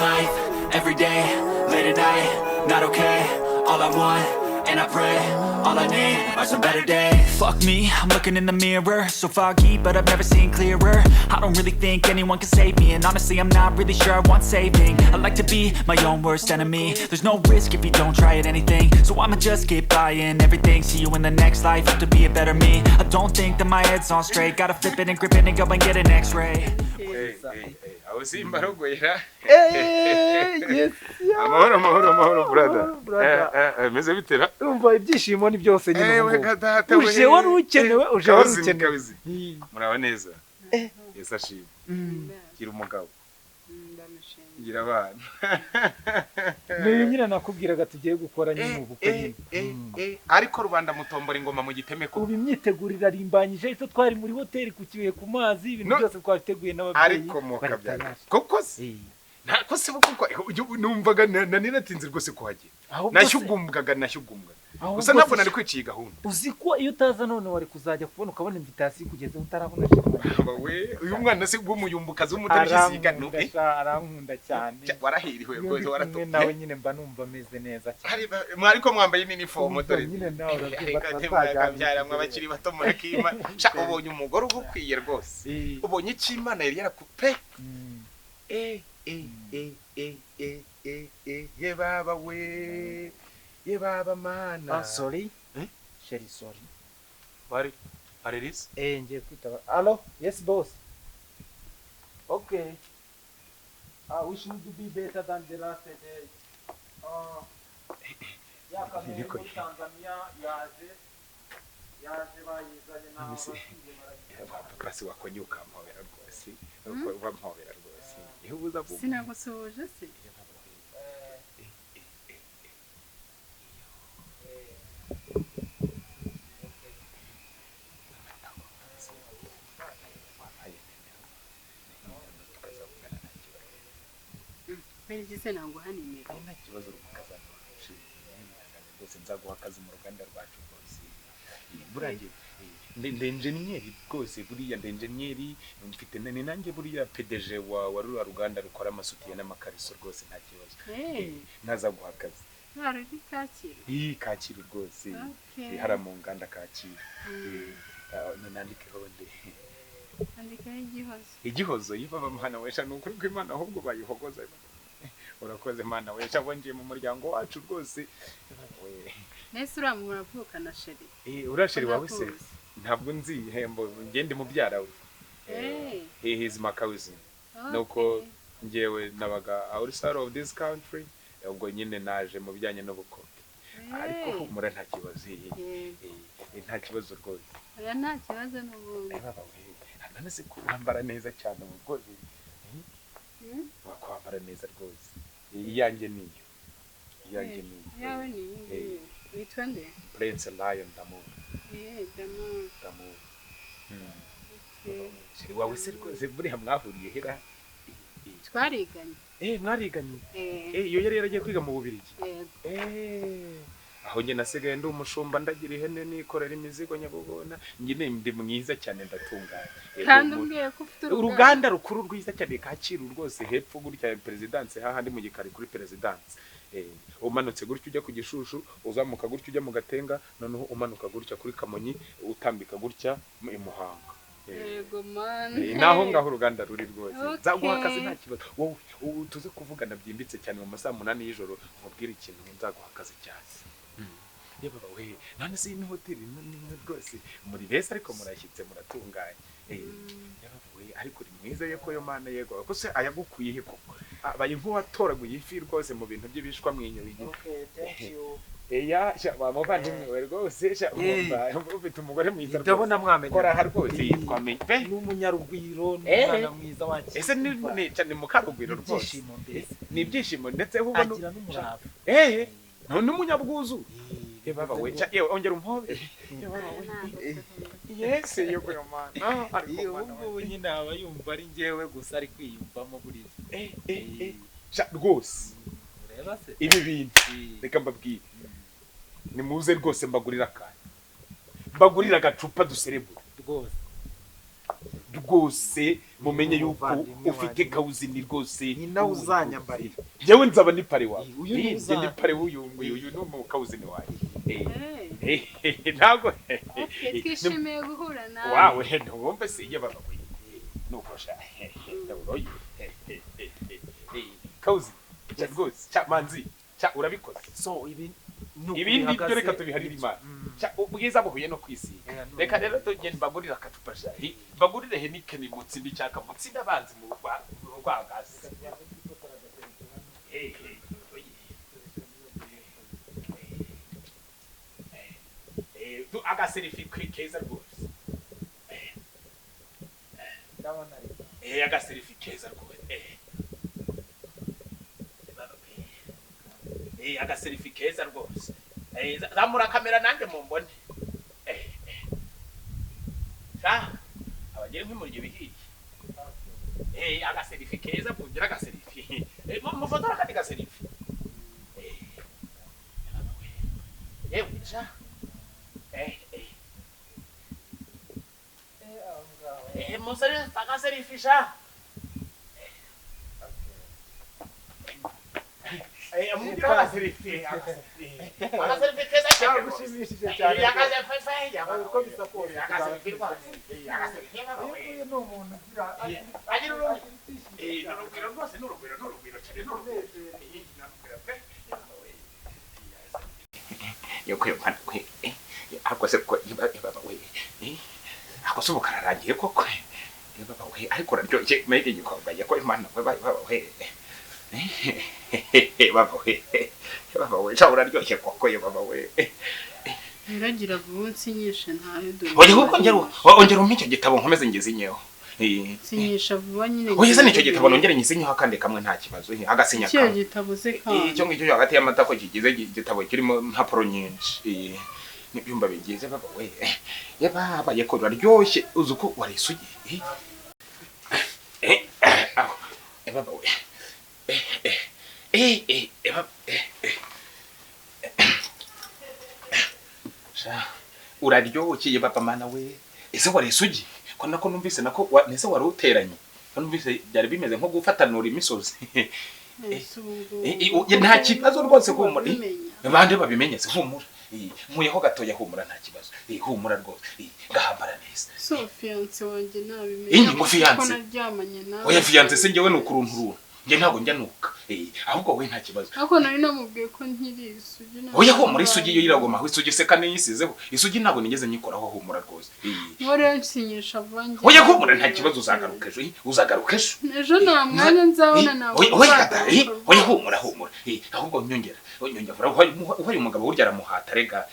life, every day, late at night, not okay. All I want, and I pray, all I need are some better days. Fuck me, I'm looking in the mirror, so foggy, but I've never seen clearer. I don't really think anyone can save me, and honestly I'm not really sure I want saving. I like to be my own worst enemy. There's no risk if you don't try at anything, so I'ma just keep buying everything. See you in the next life, have to be a better me. I don't think that my head's on straight, gotta flip it and grip it and go and get an x-ray. I was in Maroguera. Yes. Amahoro brother. Meze bitera. Umva ibyishimo ni byose nyine we ngo. gatata we. Uje wari ukenewe, uje wari ukenewe. Muraba neza. Yes ashimwe. Gira umugabo. Gira abana. Niyo nyine nakubwiraga tugiye gukora nyine ubukwe. Ariko rubanda mutombora ingoma mu giteme ko. Ubu imyitegurira rimbanyije ito twari muri hoteli ku Kibuye ku mazi ibintu byose twabiteguye n'ababyeyi. Ariko mukabyara. Koko se. Ntako se kuko numvaga naniratinze rwose kuhagera. Nashyugumbwaga. Gusa ntabwo nari kwiciye gahunda. Uzi ko iyo utaza none wari kuzajya kubona ukabona invitation kugeza utarabona. We uyu mwana se bw'umuyumbukazi w'umutarishisiga nuke. Arankunda cyane. Warahiriwe rwose waratoye. Nawe nyine mba numva meze neza cyane. Mwariko mwambaye uniform dore. Nyine nawe urabyara mwabakiri bato murakima. Sha ubonye umugore ugukwiye rwose. Ubonye iki Imana yari yarakupe. Ye baba we. Ye baba mana. Sorry. Sherry sorry. What are it is? Ngiye kwitaba. Hello? Yes boss. Okay. We should be better than the last day. Ya kamera muri Tanzania yaje bayizanye nawe. Papa si wakonyuka mpobera rwose. Mpobera rwose. Ihubuza vuba. Sinagusoje se. Perigise nango hanimera. Nta kibazo rukazana. Rwose nzaguha akazi mu ruganda rwacu rwose. Burangiye ndenjeniyeri rwose buriya ndenjeniyeri mfite nanjye buriya PDG wa rura ruganda rukora amasutiye n'amakariso rwose nta kibazo. Nazaguha akazi. Hari Kacyiru. Kacyiru rwose. Hara mu nganda Kacyiru. Nandike honde. Andika igihozo. Igihozo yibaba mwana wesha n'ukuri ko Imana ahubwo bayihogoza. Urakoze Mana wesha bongiye mu muryango wacu rwose. Nese uramura avuka na Sheri. Urasheri wawe se? Ntabwo nzi hembo ngende mu byara we. He is my cousin. Nuko ngewe nabaga outside of this country. Ubwo nyine naje mu bijyanye n'ubukopi. Ariko mura nta kibazo. Nta kibazo rwose. Oya nta kibazo n'ubundi. Nanase kwambara neza cyane mu rwose. Wakwambara neza rwose. Iyanjye niyo. Yawe ni witwa nde? Prince Lion Damour. Damour. Sheri wawe se rwose buriya mwahuriye hera. Twariganye. Mwariganye. Iyo yari yaragiye kwiga mu Bubiligi. Aho nge nasigaye ndi umushumba ndagira ihene nikorera imizigo Nyabubona. Nge ndi mwiza cyane ndatunganye. Kandi umbwiye ko ufite uruganda rukuru rwiza cyane Kacyiru rwose hepfo gutya presidence hahandi mu gikari kuri presidence. Umanutse gutyo ujya ku Gishushu uzamuka gutyo ujya mu Gatenga noneho umanuka gutya kuri Kamonyi utambika gutya mu Muhanga. Yego man. Naho ngaho uruganda ruri rwose. Nzaguha akazi nta kibazo. Wowe tuze kuvugana byimbitse cyane mu masaha 8 y'ijoro nkubwira ikintu nzaguha akazi cyane. Yeba we none se ni hoteli ni rwose muri bese ariko murashyitse muratunganye. Yeba we ariko uri mwiza yeko yo Mana yego ko se ayagukuye he koko. Abaye nk'uwatoraguye ifi rwose mu bintu by'ibishwa mwinyo bigi. Okay, thank you. Sha bamuvandimwe rwose sha ufite umugore mwiza. Ndabona mwamenye. Kora ha rwose yitwamenye. N'umunyarugwiro n'umwana mwiza wacu. Ese ni cyane mu Karugwiro rwose. Ni ibyishimo ndetse ahubwo agira n'umurava. None umunyabwuzu. Baba we ongera umpobe. Yes yego yo Mana. Ubwo nyine aba yumva ari ngewe gusa ari kwiyumvamo buriya. Sha rwose. Ureba se. Ibi bintu reka mbabwire. Ni muze rwose mbagurira akanya. Mbagurira agacupa duserebura rwose. rwose mumenye yuko ufite kawuzini rwose ni nawe uzanyambarira jewe nzaba ni pare wawe uyu ni pare uyu ni mu kawuzini wawe ntago twishimiye guhura nawe wawe ntumve se ye baba we nuko sha ndaburoye kawuzini rwose cyamanzi urabikoze so ibindi byo reka tubiharira Imana ubwiza buhuye no kwisiga reka rero tugende bagurira akacupa shahi bagurire Heineken mutsindi cyaka mutsinda abanzi mu rwagazi tu agaselfie keza rwose ndabona agaselfie keza rwose agaselfie keza rwose zamura kamera nanjye mumbone abagire nk'imuryo bihiye agaselfie keza kugira agaselfie mufotora kandi gaselfie musore agaselfie sha agaselfie keza cyane gushimishije cyane agaselfie uko bisakora agaselfie ni umuntu ugira agira urugwiro rwose n'urugwiro cyane yokwe mwana kwe akose ko baba we akose ubukararangiye koko baba we ariko raryoshye mege gikorwa yako Imana we baba we baba we cyabura ryoshye koko baba we Niragira vuba nyishe ntayo dore oye kuko ongera umicyo gitabo nkomeze ngezinyeho sinyisha vuba nyine oye se nicyo gitabo nongere nyizinyeho kandi kamwe nta kibazo agasinya cyo gitabo se kandi icyo ngicyo hagati y'amatako kigize igitabo kirimo impapuro nyinshi nibyumba bigize baba we yaba yako raryoshye uzuko warisugiye aho baba we uraryoshye baba mana we ese warisugiye ko nako numvise nako nese waruteranye numvise byari bimeze nko gufatanura imisozi nta kibazo rwose humura bande babimenye se humura muyeho gatoya humura nta kibazo humura rwose gahambara neza so fiance wanjye nabimenye ngo fiance ko naryamanye nawe oya fiance se ngewe nukurunturura nge ntago njya nuka ahubwo we nta kibazo ako nari namubwiye ko nkiri isugi oya humura isugi yo iragoma aho isugi se kane yisizeho isugi ntago nigeze nyikoraho humura rwose ngore nsinyisha vange oya humura nta kibazo uzagaruka ejo nta mwanya nzabona nawe oya humura ahubwo nyongera uhaye umugabo burya aramuhata rega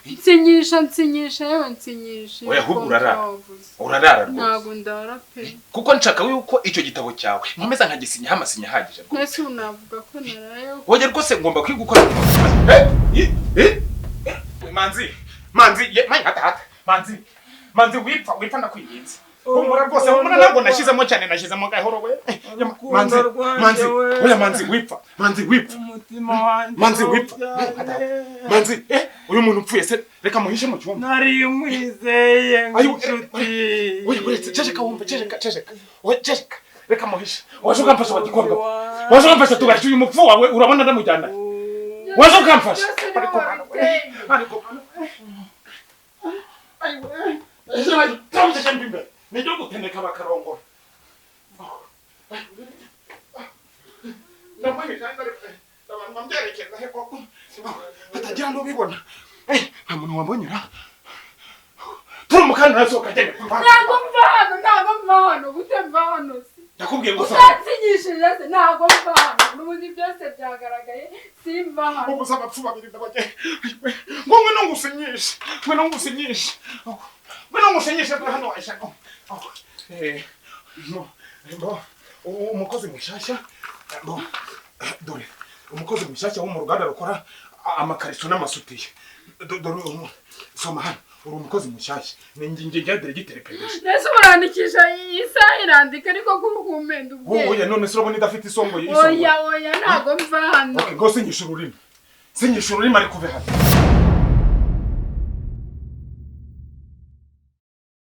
nsinyisha yewe nsinyisha oya humura urarara rwose ntago ndara pe kuko nshaka yuko icyo gitabo cyawe nkomeza nkagisinya amasinya ahagije rwose nese unavuga ko naraye oya rwose ngomba kwigukora manzi wipfa ndakwinginze humura rwose humura ntabwo nashyizemo cyane nashyizemo gahoro we manzi wipfa uyu muntu upfuye se reka muhishe mu cyumba nari umwizeye nk'inshuti oya ceceka wumva ceceka reka muhishe waje ukamfasha bagikorwa waje ukamfasha tugaje uyu mupfu wawe urabona ndamujyana waje ukamfasha ariko nijyo guteneka bakarongora batagira n'ubibona nta muntu wambonyera turi umukanda nasohoka agenda ntago mva hano gute mva hano si nakubwiye ngo utansinyishije se ntago mva hano n'ubundi byose byagaragaye simva hano ubuze abapfu babiri ndabage ngo mwe nongusinyishe hano waisha umukozi mushyashya dore umukozi mushyashya wo mu ruganda rukora amakariso n'amasutiye dore soma hano uri umukozi mushyashya ninjye diregiteri pedeje nese urandikisha isaha irandika ariko kurukumenda ubwenge oya none se urabona idafite isongo oya ntago mva hano okay go sinyisha ururimi ariko uve hano